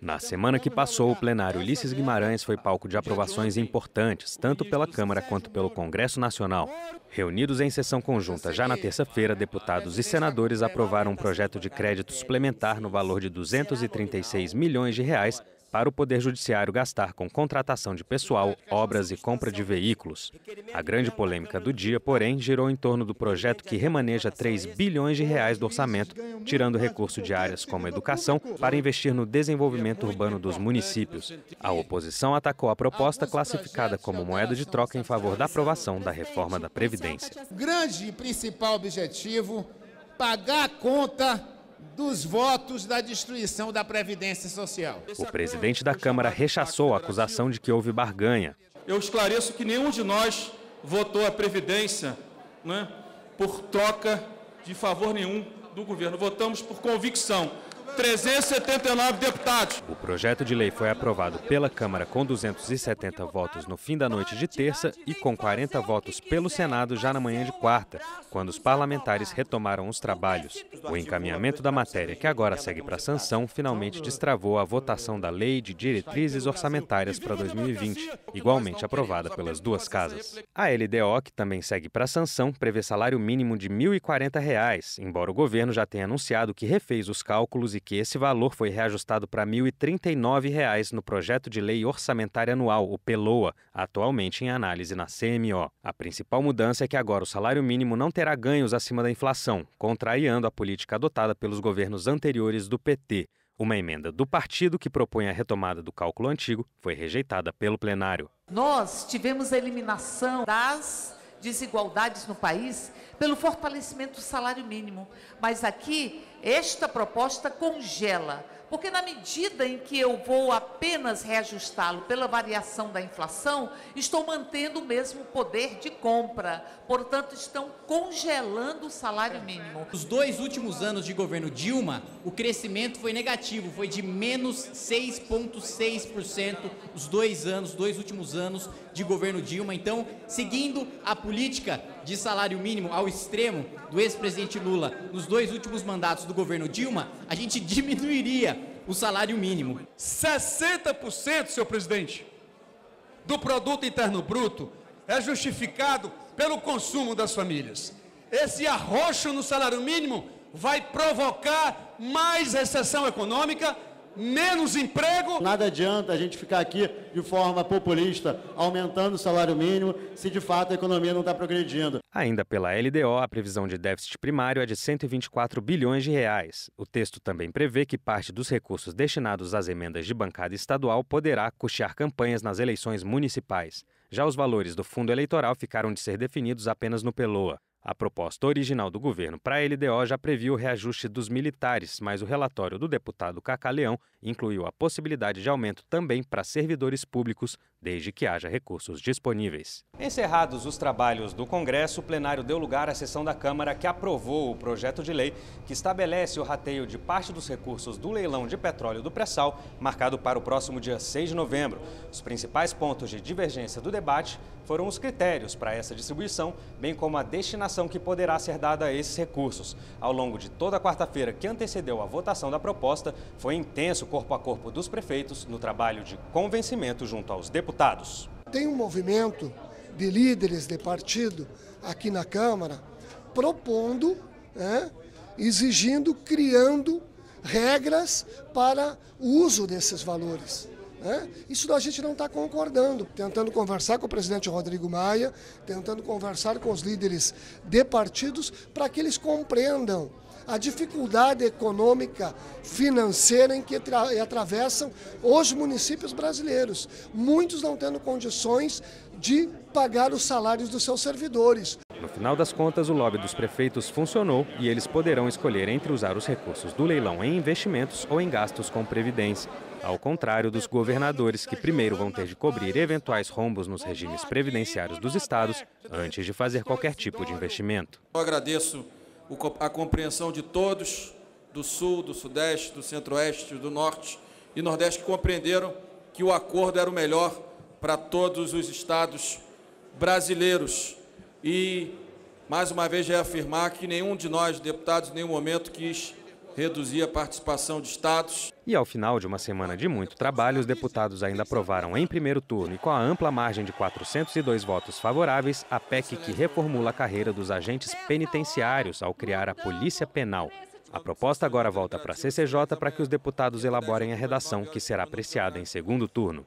Na semana que passou, o plenário Ulisses Guimarães foi palco de aprovações importantes, tanto pela Câmara quanto pelo Congresso Nacional. Reunidos em sessão conjunta já na terça-feira, deputados e senadores aprovaram um projeto de crédito suplementar no valor de R$ 236 milhões para o Poder Judiciário gastar com contratação de pessoal, obras e compra de veículos. A grande polêmica do dia, porém, girou em torno do projeto que remaneja R$ 3 bilhões do orçamento, tirando recurso de áreas como educação para investir no desenvolvimento urbano dos municípios. A oposição atacou a proposta classificada como moeda de troca em favor da aprovação da reforma da Previdência. O grande e principal objetivo, pagar a conta dos votos da destruição da Previdência Social. O presidente da Câmara rechaçou a acusação de que houve barganha. Eu esclareço que nenhum de nós votou a Previdência, por troca de favor nenhum do governo. Votamos por convicção. 379 deputados. O projeto de lei foi aprovado pela Câmara com 270 votos no fim da noite de terça e com 40 votos pelo Senado já na manhã de quarta, quando os parlamentares retomaram os trabalhos. O encaminhamento da matéria, que agora segue para sanção, finalmente destravou a votação da Lei de Diretrizes Orçamentárias para 2020, igualmente aprovada pelas duas casas. A LDO, que também segue para sanção, prevê salário mínimo de R$ 1.040, embora o governo já tenha anunciado que refez os cálculos e que esse valor foi reajustado para R$ 1.039 no projeto de lei orçamentária anual, o PELOA, atualmente em análise na CMO. A principal mudança é que agora o salário mínimo não terá ganhos acima da inflação, contrariando a política adotada pelos governos anteriores do PT. Uma emenda do partido que propõe a retomada do cálculo antigo foi rejeitada pelo plenário. Nós tivemos a eliminação das desigualdades no país pelo fortalecimento do salário mínimo. Mas aqui, esta proposta congela, porque na medida em que eu vou apenas reajustá-lo pela variação da inflação, estou mantendo o mesmo poder de compra. Portanto, estão congelando o salário mínimo. Nos 2 últimos anos de governo Dilma, o crescimento foi negativo, foi de menos 6,6% os 2 últimos anos de governo Dilma. Então, seguindo a política de salário mínimo ao extremo do ex-presidente Lula nos 2 últimos mandatos do governo Dilma, a gente diminuiria o salário mínimo. 60%, senhor presidente, do produto interno bruto é justificado pelo consumo das famílias. Esse arroxo no salário mínimo vai provocar mais recessão econômica, menos emprego. Nada adianta a gente ficar aqui de forma populista, aumentando o salário mínimo, se de fato a economia não está progredindo. Ainda pela LDO, a previsão de déficit primário é de R$ 124 bilhões. O texto também prevê que parte dos recursos destinados às emendas de bancada estadual poderá custear campanhas nas eleições municipais. Já os valores do fundo eleitoral ficaram de ser definidos apenas no PELOA. A proposta original do governo para a LDO já previu o reajuste dos militares, mas o relatório do deputado Cacá Leão incluiu a possibilidade de aumento também para servidores públicos, desde que haja recursos disponíveis. Encerrados os trabalhos do Congresso, o plenário deu lugar à sessão da Câmara que aprovou o projeto de lei que estabelece o rateio de parte dos recursos do leilão de petróleo do pré-sal, marcado para o próximo dia 6 de novembro. Os principais pontos de divergência do debate foram os critérios para essa distribuição, bem como a destinação que poderá ser dada a esses recursos. Ao longo de toda a quarta-feira que antecedeu a votação da proposta, foi intenso corpo a corpo dos prefeitos no trabalho de convencimento junto aos deputados. Tem um movimento de líderes de partido aqui na Câmara propondo, exigindo, criando regras para o uso desses valores. Isso a gente não está concordando, tentando conversar com o presidente Rodrigo Maia, tentando conversar com os líderes de partidos para que eles compreendam a dificuldade econômica, financeira em que atravessam os municípios brasileiros. Muitos não tendo condições de pagar os salários dos seus servidores. No final das contas, o lobby dos prefeitos funcionou e eles poderão escolher entre usar os recursos do leilão em investimentos ou em gastos com previdência. Ao contrário dos governadores, que primeiro vão ter de cobrir eventuais rombos nos regimes previdenciários dos estados antes de fazer qualquer tipo de investimento. Eu agradeço a compreensão de todos, do Sul, do Sudeste, do Centro-Oeste, do Norte e Nordeste, que compreenderam que o acordo era o melhor para todos os estados brasileiros. E, mais uma vez, reafirmar que nenhum de nós, deputados, em nenhum momento quis reduzir a participação de estados. E ao final de uma semana de muito trabalho, os deputados ainda aprovaram em primeiro turno e com a ampla margem de 402 votos favoráveis, a PEC que reformula a carreira dos agentes penitenciários ao criar a Polícia Penal. A proposta agora volta para a CCJ para que os deputados elaborem a redação, que será apreciada em segundo turno.